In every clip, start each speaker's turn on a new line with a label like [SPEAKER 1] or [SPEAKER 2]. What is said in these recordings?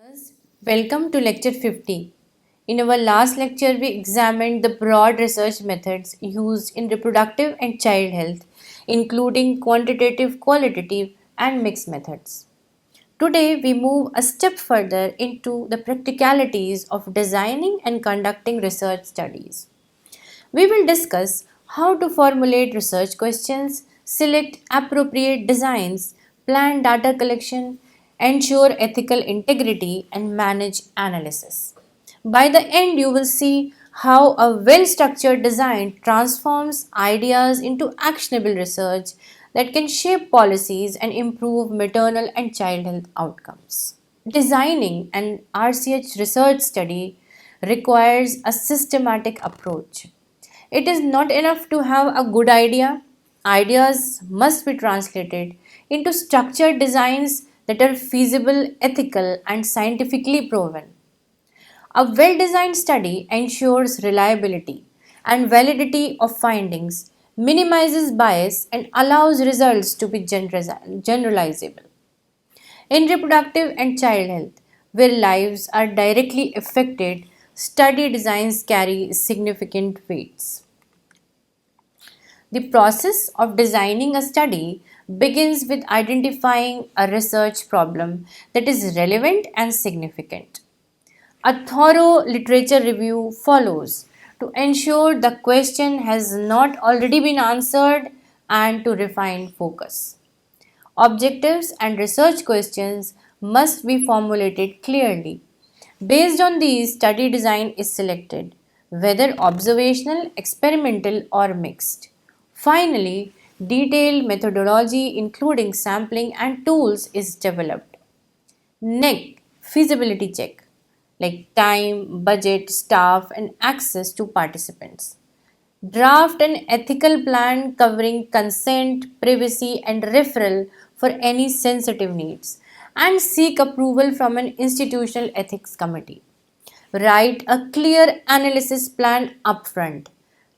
[SPEAKER 1] Listeners, welcome to lecture 50. In our last lecture, we examined the broad research methods used in reproductive and child health, including quantitative, qualitative, and mixed methods. Today, we move a step further into the practicalities of designing and conducting research studies. We will discuss how to formulate research questions, select appropriate designs, plan data collection, ensure ethical integrity, and manage analysis. By the end, you will see how a well structured design transforms ideas into actionable research that can shape policies and improve maternal and child health outcomes. Designing an RCH research study requires a systematic approach. It is not enough to have a good idea. Ideas must be translated into structured designs that are feasible, ethical, and scientifically proven. A well designed study ensures reliability and validity of findings, minimizes bias, and allows results to be generalizable. In reproductive and child health, where lives are directly affected, study designs carry significant weights. The process of designing a study begins with identifying a research problem that is relevant and significant. A thorough literature review follows to ensure the question has not already been answered and to refine focus. Objectives and research questions must be formulated clearly. Based on these, study design is selected, whether observational, experimental, or mixed. Finally, detailed methodology including sampling and tools is developed. Next, feasibility check like time, budget, staff, and access to participants. Draft an ethical plan covering consent, privacy, and referral for any sensitive needs, and seek approval from an institutional ethics committee. Write a clear analysis plan upfront,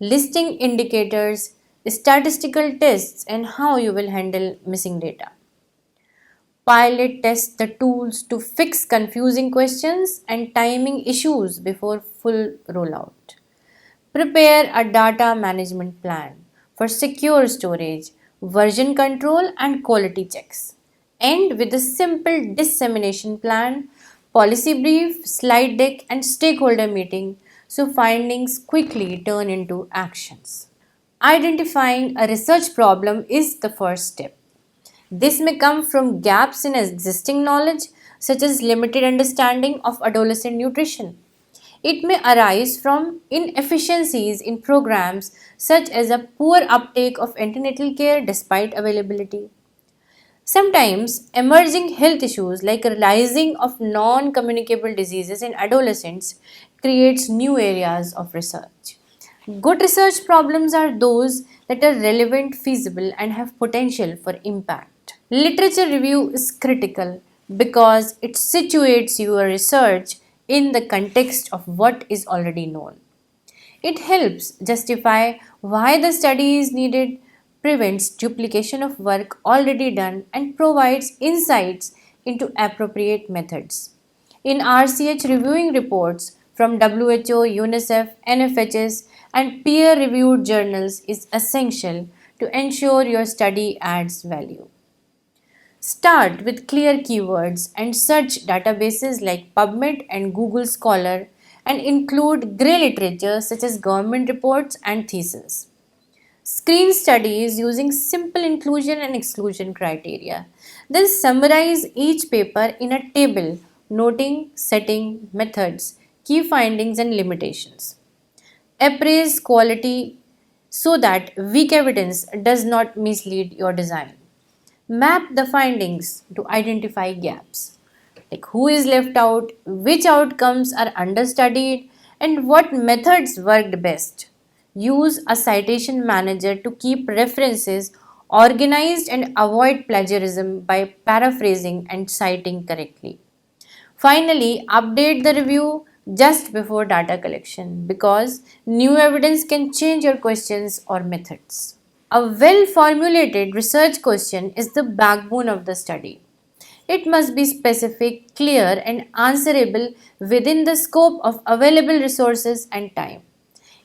[SPEAKER 1] listing indicators, statistical tests, and how you will handle missing data. Pilot test the tools to fix confusing questions and timing issues before full rollout. Prepare a data management plan for secure storage, version control, and quality checks. End with a simple dissemination plan, policy brief, slide deck, and stakeholder meeting so findings quickly turn into actions. Identifying a research problem is the first step. This may come from gaps in existing knowledge, such as limited understanding of adolescent nutrition. It may arise from inefficiencies in programs such as a poor uptake of antenatal care despite availability. Sometimes, emerging health issues like rising of non communicable diseases in adolescents creates new areas of research. Good research problems are those that are relevant, feasible, and have potential for impact. Literature review is critical because it situates your research in the context of what is already known. It helps justify why the study is needed, prevents duplication of work already done, and provides insights into appropriate methods. In RCH reviewing reports from WHO, UNICEF, NFHS, and peer reviewed journals is essential to ensure your study adds value. Start with clear keywords and search databases like PubMed and Google Scholar and include grey literature such as government reports and theses. Screen studies using simple inclusion and exclusion criteria. Then summarize each paper in a table noting setting, methods, key findings and limitations. Appraise quality so that weak evidence does not mislead your design. Map the findings to identify gaps, like who is left out, which outcomes are understudied, and what methods worked best. Use a citation manager to keep references organized and avoid plagiarism by paraphrasing and citing correctly. Finally, update the review just before data collection because new evidence can change your questions or methods. A well formulated research question is the backbone of the study. It must be specific, clear, and answerable within the scope of available resources and time.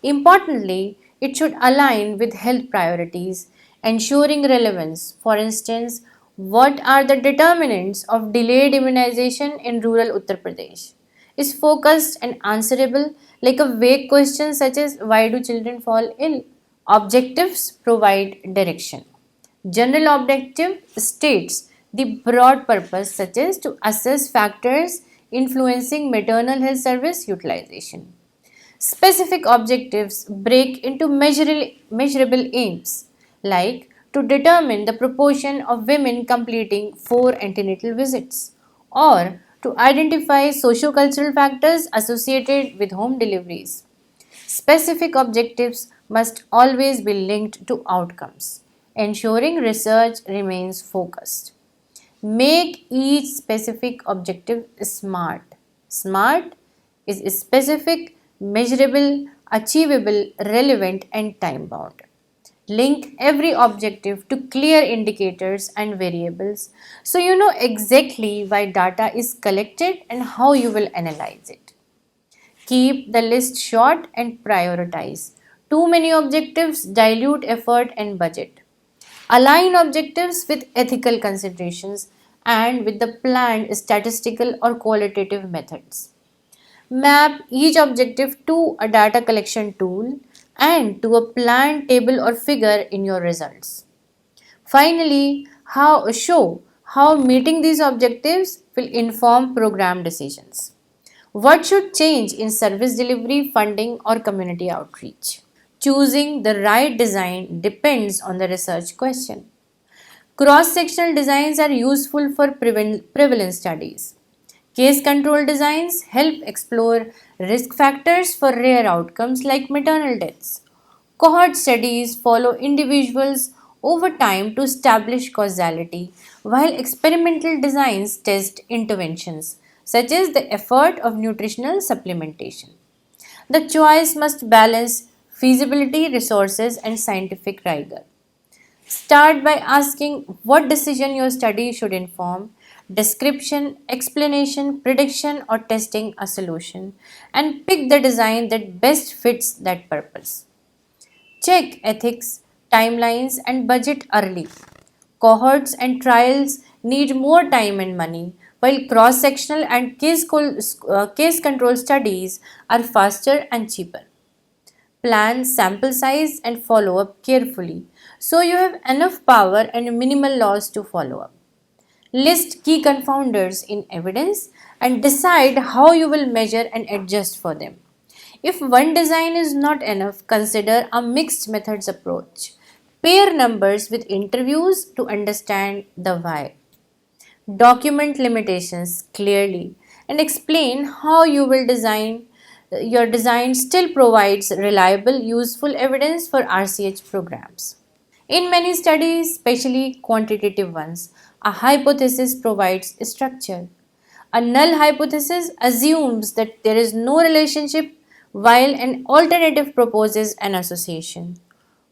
[SPEAKER 1] Importantly, it should align with health priorities, ensuring relevance. For instance, what are the determinants of delayed immunization in rural Uttar Pradesh? Is focused and answerable, like a vague question such as why do children fall ill? Objectives provide direction. General objective states the broad purpose, such as to assess factors influencing maternal health service utilization. Specific objectives break into measurable aims, like to determine the proportion of women completing 4 antenatal visits, or to identify socio-cultural factors associated with home deliveries. Specific objectives must always be linked to outcomes, ensuring research remains focused. Make each specific objective SMART. SMART is specific, measurable, achievable, relevant, and time bound. Link every objective to clear indicators and variables so you know exactly why data is collected and how you will analyze it. Keep the list short and prioritize. Too many objectives dilute effort and budget. Align objectives with ethical considerations and with the planned statistical or qualitative methods. Map each objective to a data collection tool and to a planned table or figure in your results. Finally, show how meeting these objectives will inform program decisions. What should change in service delivery, funding, or community outreach? Choosing the right design depends on the research question. Cross sectional designs are useful for prevalence studies. Case control designs help explore risk factors for rare outcomes like maternal deaths. Cohort studies follow individuals over time to establish causality, while experimental designs test interventions, such as the effort of nutritional supplementation. The choice must balance feasibility, resources, and scientific rigor. Start by asking what decision your study should inform, description, explanation, prediction, or testing a solution, and pick the design that best fits that purpose. Check ethics, timelines, and budget early. Cohorts and trials need more time and money, while cross sectional and case control studies are faster and cheaper. Plan sample size and follow up carefully so you have enough power and minimal loss to follow up. List key confounders in evidence and decide how you will measure and adjust for them. If one design is not enough, consider a mixed methods approach. Pair numbers with interviews to understand the why. Document limitations clearly and explain how you will design. Your design still provides reliable, useful evidence for RCH programs. In many studies, especially quantitative ones, a hypothesis provides structure. A null hypothesis assumes that there is no relationship while an alternative proposes an association.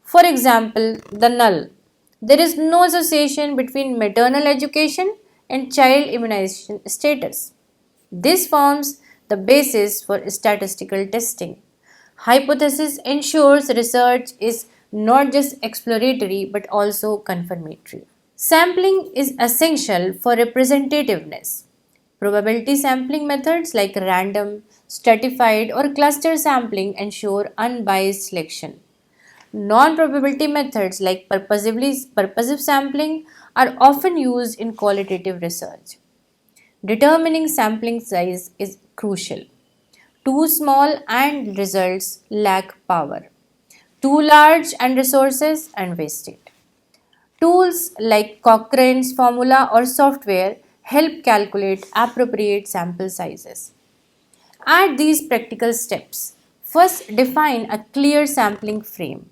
[SPEAKER 1] For example, the null. There is no association between maternal education and child immunization status. This forms the basis for statistical testing. Hypothesis ensures research is not just exploratory but also confirmatory. Sampling is essential for representativeness. Probability sampling methods like random, stratified, or cluster sampling ensure unbiased selection. Non-probability methods like purposive sampling are often used in qualitative research. Determining sampling size is crucial. Too small and results lack power. Too large and resources and wasted. Tools like Cochrane's formula or software help calculate appropriate sample sizes. Add these practical steps. First, define a clear sampling frame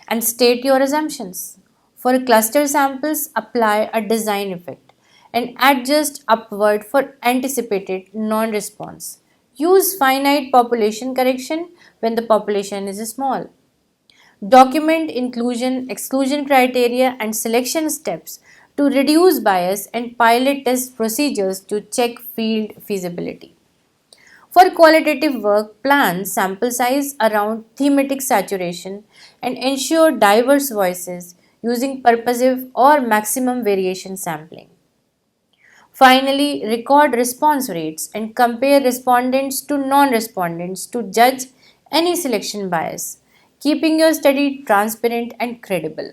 [SPEAKER 1] and state your assumptions. For cluster samples, apply a design effect and adjust upward for anticipated non response. Use finite population correction when the population is small. Document inclusion, exclusion criteria, and selection steps to reduce bias and pilot test procedures to check field feasibility. For qualitative work, plan sample size around thematic saturation and ensure diverse voices using purposive or maximum variation sampling. Finally, record response rates and compare respondents to non respondents to judge any selection bias, keeping your study transparent and credible.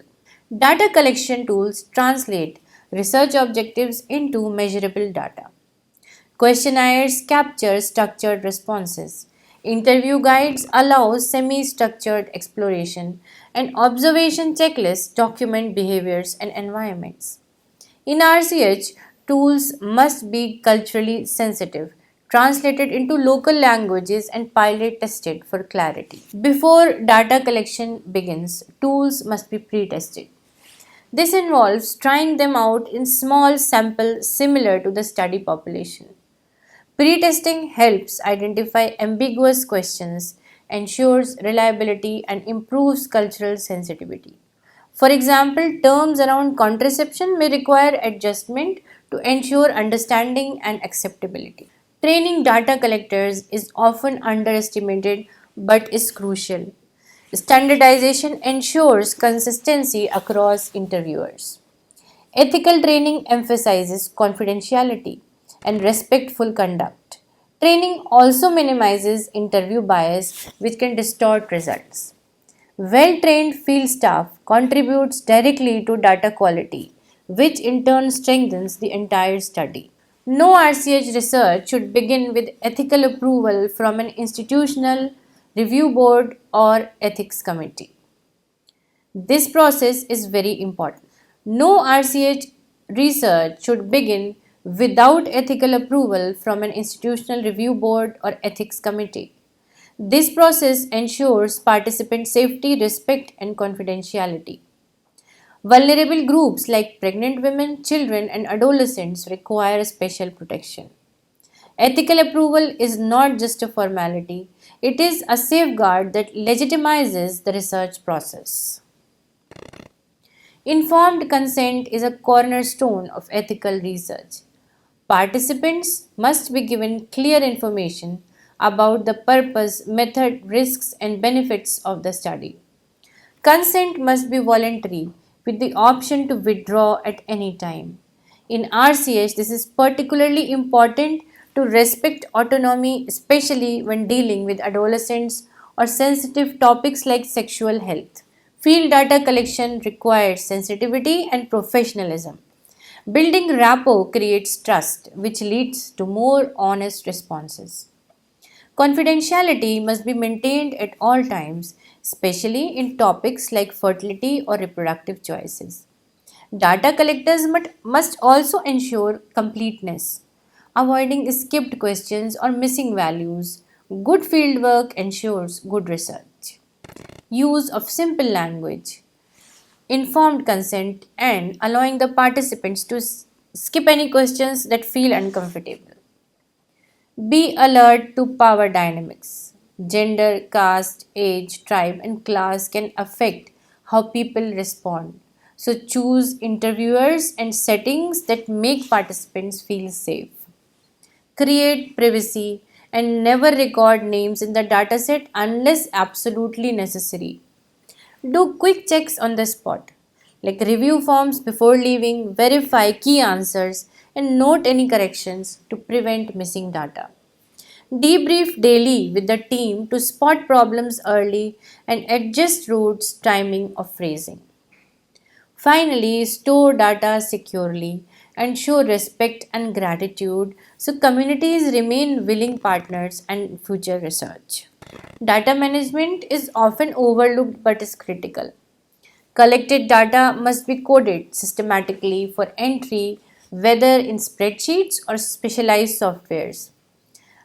[SPEAKER 1] Data collection tools translate research objectives into measurable data. Questionnaires capture structured responses. Interview guides allow semi structured exploration, and observation checklists document behaviors and environments. In RCH, tools must be culturally sensitive, translated into local languages, and pilot tested for clarity. Before data collection begins, tools must be pre tested. This involves trying them out in small samples similar to the study population. Pre-testing helps identify ambiguous questions, ensures reliability, and improves cultural sensitivity. For example, terms around contraception may require adjustment to ensure understanding and acceptability. Training data collectors is often underestimated but is crucial. Standardization ensures consistency across interviewers. Ethical training emphasizes confidentiality and respectful conduct. Training also minimizes interview bias, which can distort results. Well trained field staff contributes directly to data quality, which in turn strengthens the entire study. No RCH research should begin with ethical approval from an institutional review board or ethics committee. This process is very important. No RCH research should begin without ethical approval from an institutional review board or ethics committee. This process ensures participant safety, respect, and confidentiality. Vulnerable groups like pregnant women, children, and adolescents require special protection. Ethical approval is not just a formality, it is a safeguard that legitimizes the research process. Informed consent is a cornerstone of ethical research. Participants must be given clear information about the purpose, method, risks, and benefits of the study. Consent must be voluntary with the option to withdraw at any time. In RCH, this is particularly important to respect autonomy, especially when dealing with adolescents or sensitive topics like sexual health. Field data collection requires sensitivity and professionalism. Building rapport creates trust, which leads to more honest responses. Confidentiality must be maintained at all times, especially in topics like fertility or reproductive choices. Data collectors must also ensure completeness, avoiding skipped questions or missing values. Good fieldwork ensures good research. Use of simple language, informed consent, and allowing the participants to skip any questions that feel uncomfortable. Be alert to power dynamics. Gender, caste, age, tribe, and class can affect how people respond. So, choose interviewers and settings that make participants feel safe. Create privacy and never record names in the dataset unless absolutely necessary. Do quick checks on the spot, like review forms before leaving, verify key answers, and note any corrections to prevent missing data. Debrief daily with the team to spot problems early and adjust routes, timing, or phrasing. Finally, store data securely and show respect and gratitude so communities remain willing partners and future research. Data management is often overlooked but is critical. Collected data must be coded systematically for entry, whether in spreadsheets or specialized softwares.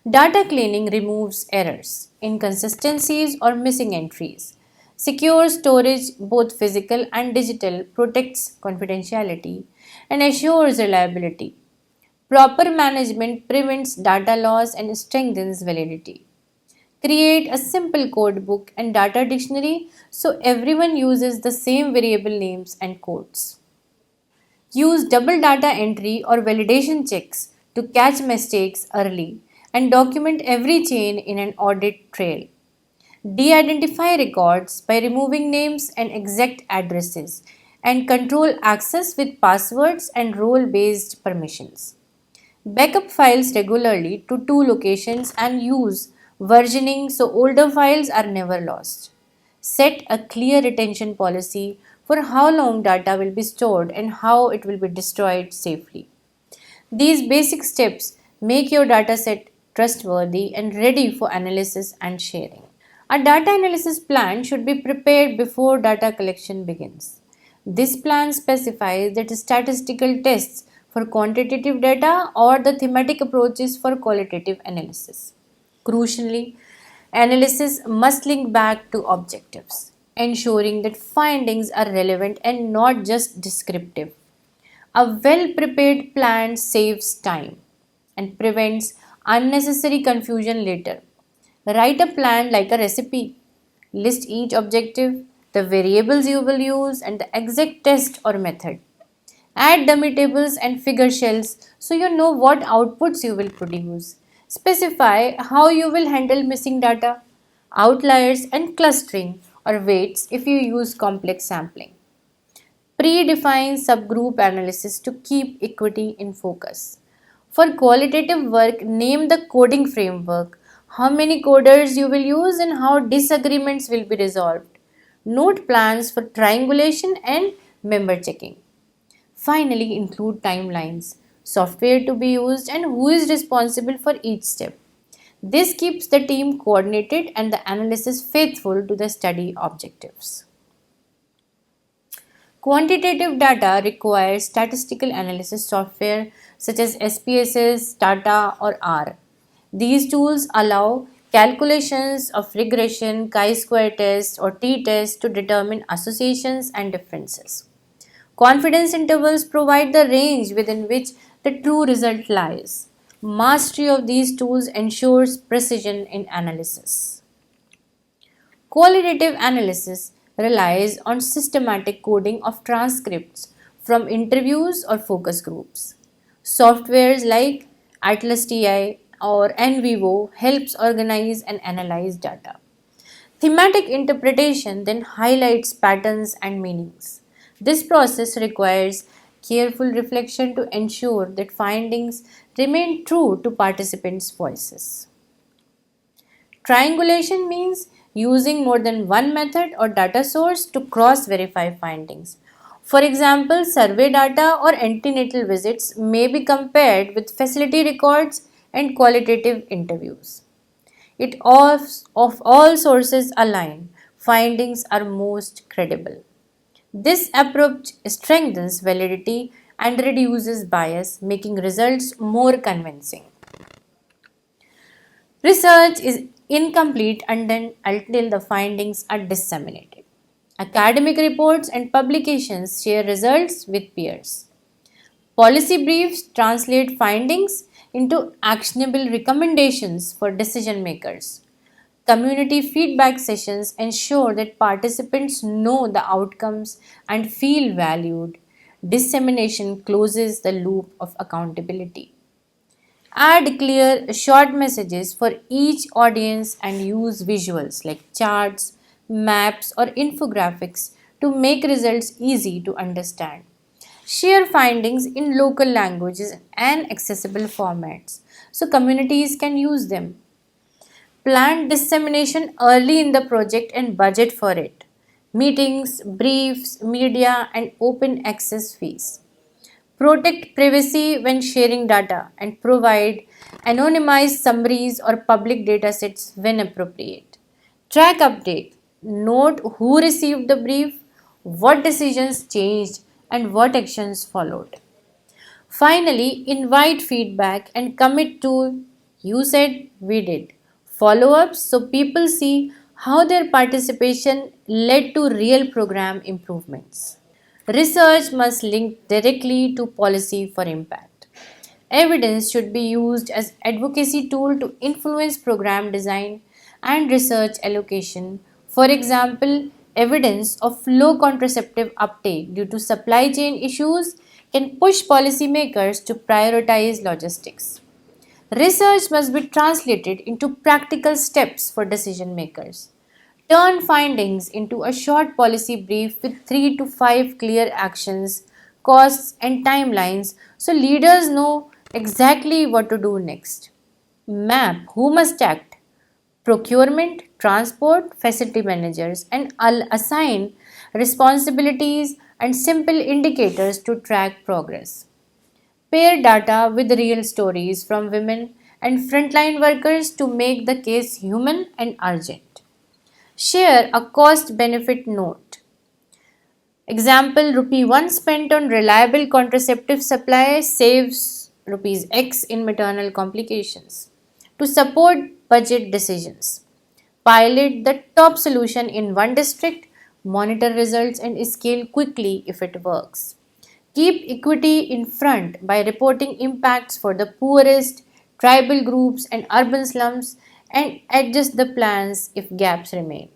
[SPEAKER 1] Data cleaning removes errors, inconsistencies, or missing entries. Secure storage, both physical and digital, protects confidentiality and assures reliability. Proper management prevents data loss and strengthens validity. Create a simple code book and data dictionary so everyone uses the same variable names and codes. Use double data entry or validation checks to catch mistakes early and document every change in an audit trail. De-identify records by removing names and exact addresses and control access with passwords and role-based permissions. Backup files regularly to two locations and use versioning so older files are never lost. Set a clear retention policy for how long data will be stored and how it will be destroyed safely. These basic steps make your dataset trustworthy and ready for analysis and sharing. A data analysis plan should be prepared before data collection begins. This plan specifies that statistical tests for quantitative data or the thematic approaches for qualitative analysis. Crucially, analysis must link back to objectives, ensuring that findings are relevant and not just descriptive. A well prepared plan saves time and prevents unnecessary confusion later. Write a plan like a recipe. List each objective, the variables you will use, and the exact test or method. Add dummy tables and figure shells so you know what outputs you will produce. Specify how you will handle missing data, outliers, and clustering or weights if you use complex sampling. Predefine subgroup analysis to keep equity in focus. For qualitative work, name the coding framework, how many coders you will use, and how disagreements will be resolved. Note plans for triangulation and member checking. Finally, include timelines, software to be used, and who is responsible for each step. This keeps the team coordinated and the analysis faithful to the study objectives. Quantitative data requires statistical analysis software such as SPSS, Stata, or R. These tools allow calculations of regression, chi-square test, or t-test to determine associations and differences. Confidence intervals provide the range within which the true result lies. Mastery of these tools ensures precision in analysis. Qualitative analysis relies on systematic coding of transcripts from interviews or focus groups. Softwares like Atlas TI or NVivo helps organize and analyze data. Thematic interpretation then highlights patterns and meanings. This process requires careful reflection to ensure that findings remain true to participants' voices. Triangulation means using more than one method or data source to cross verify findings. For example, survey data or antenatal visits may be compared with facility records and qualitative interviews. It of all sources align, findings are most credible. This approach strengthens validity and reduces bias, making results more convincing. Research is incomplete until the findings are disseminated. Academic reports and publications share results with peers. Policy briefs translate findings into actionable recommendations for decision makers. Community feedback sessions ensure that participants know the outcomes and feel valued. Dissemination closes the loop of accountability. Add clear, short messages for each audience and use visuals like charts, maps, or infographics to make results easy to understand. Share findings in local languages and accessible formats so communities can use them. Plan dissemination early in the project and budget for it. Meetings, briefs, media, and open access fees. Protect privacy when sharing data and provide anonymized summaries or public datasets when appropriate. Track update. Note who received the brief, what decisions changed, and what actions followed. Finally, invite feedback and commit to you said we did follow ups so people see how their participation led to real program improvements. Research must link directly to policy for impact. Evidence should be used as advocacy tool to influence program design and research allocation. For example, Evidence of low contraceptive uptake due to supply chain issues can push policymakers to prioritize logistics. Research must be translated into practical steps for decision makers. Turn findings into a short policy brief with 3 to 5 clear actions, costs, and timelines so leaders know exactly what to do next. Map who must act, procurement, transport, facility managers, and assign responsibilities and simple indicators to track progress. Pair data with real stories from women and frontline workers to make the case human and urgent. Share a cost benefit note. Example, rupee 1 spent on reliable contraceptive supply saves rupees X in maternal complications. To support budget decisions, pilot the top solution in one district, monitor results and scale quickly if it works. Keep equity in front by reporting impacts for the poorest, tribal groups, and urban slums and adjust the plans if gaps remain.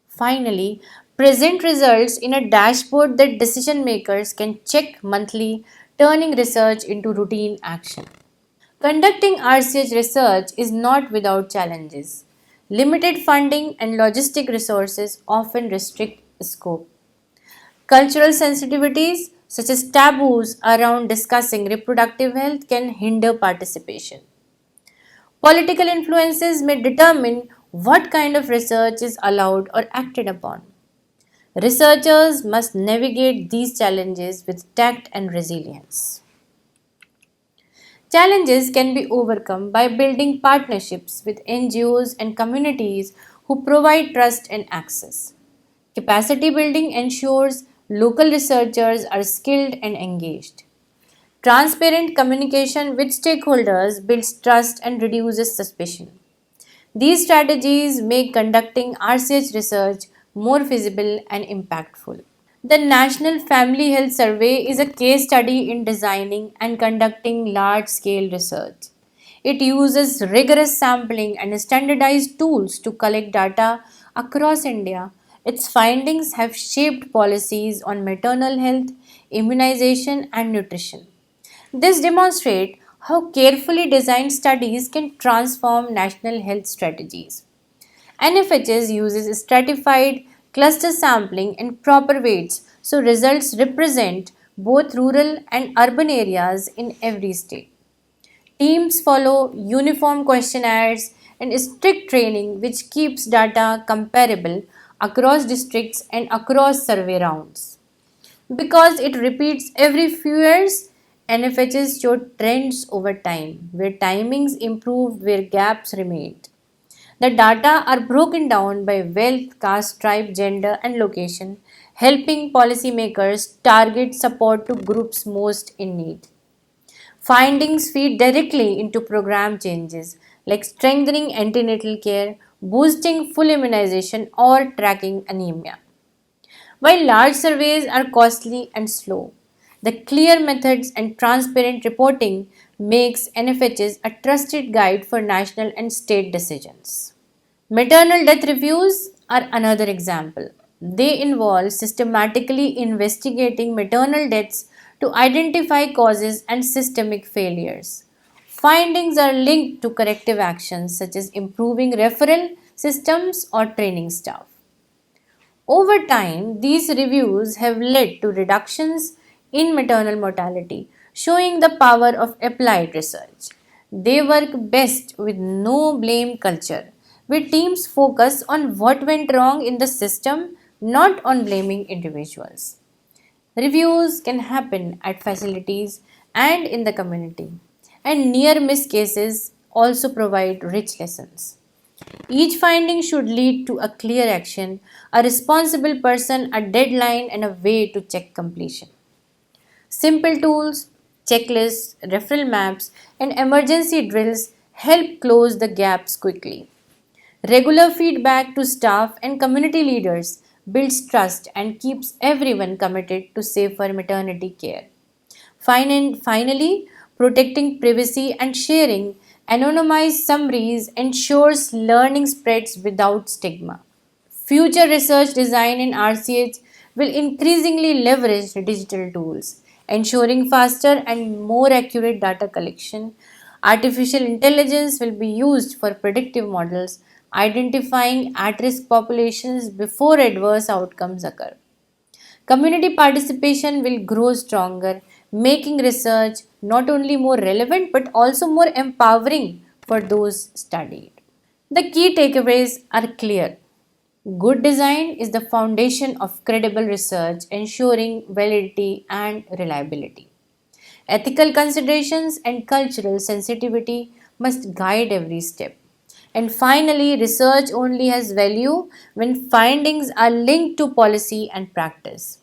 [SPEAKER 1] Finally, present results in a dashboard that decision makers can check monthly, turning research into routine action. Conducting RCH research is not without challenges. Limited funding and logistic resources often restrict scope. Cultural sensitivities, such as taboos around discussing reproductive health, can hinder participation. Political influences may determine what kind of research is allowed or acted upon. Researchers must navigate these challenges with tact and resilience. Challenges can be overcome by building partnerships with NGOs and communities who provide trust and access. Capacity building ensures local researchers are skilled and engaged. Transparent communication with stakeholders builds trust and reduces suspicion. These strategies make conducting RCH research more feasible and impactful. The National Family Health Survey is a case study in designing and conducting large scale research. It uses rigorous sampling and standardized tools to collect data across India. Its findings have shaped policies on maternal health, immunization, and nutrition. This demonstrates how carefully designed studies can transform national health strategies. NFHS uses stratified cluster sampling and proper weights so results represent both rural and urban areas in every state. Teams follow uniform questionnaires and strict training which keeps data comparable across districts and across survey rounds. Because it repeats every few years, NFHs show trends over time, where timings improved, where gaps remained. The data are broken down by wealth, caste, tribe, gender, and location, helping policymakers target support to groups most in need. Findings feed directly into program changes like strengthening antenatal care, boosting full immunization, or tracking anemia. While large surveys are costly and slow, the clear methods and transparent reporting makes NFHs a trusted guide for national and state decisions. Maternal death reviews are another example. They involve systematically investigating maternal deaths to identify causes and systemic failures. Findings are linked to corrective actions such as improving referral systems or training staff. Over time, these reviews have led to reductions in maternal mortality, showing the power of applied research. They work best with no blame culture, where teams focus on what went wrong in the system, not on blaming individuals. Reviews can happen at facilities and in the community, and near miss cases also provide rich lessons. Each finding should lead to a clear action, a responsible person, a deadline, and a way to check completion. Simple tools, checklists, referral maps, and emergency drills help close the gaps quickly. Regular feedback to staff and community leaders builds trust and keeps everyone committed to safer maternity care. Finally, protecting privacy and sharing anonymized summaries ensures learning spreads without stigma. Future research design in RCH will increasingly leverage digital tools, ensuring faster and more accurate data collection. Artificial intelligence will be used for predictive models, identifying at risk populations before adverse outcomes occur. Community participation will grow stronger, making research not only more relevant but also more empowering for those studied. The key takeaways are clear. Good design is the foundation of credible research, ensuring validity and reliability. Ethical considerations and cultural sensitivity must guide every step. And finally, research only has value when findings are linked to policy and practice.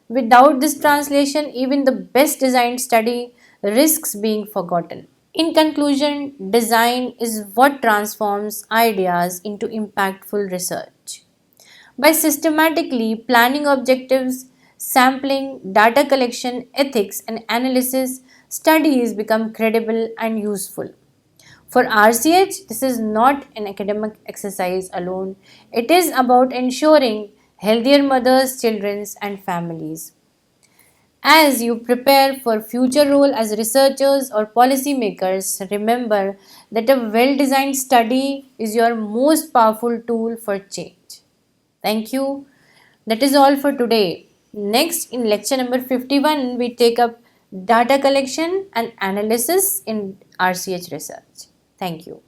[SPEAKER 1] Without this translation, even the best designed study risks being forgotten. In conclusion, design is what transforms ideas into impactful research. By systematically planning objectives, sampling, data collection, ethics, and analysis, studies become credible and useful. For RCH, this is not an academic exercise alone, it is about ensuring healthier mothers, children, and families. As you prepare for future role as researchers or policymakers, remember that a well-designed study is your most powerful tool for change. Thank you. That is all for today. Next, in lecture number 51, we take up data collection and analysis in RCH research. Thank you.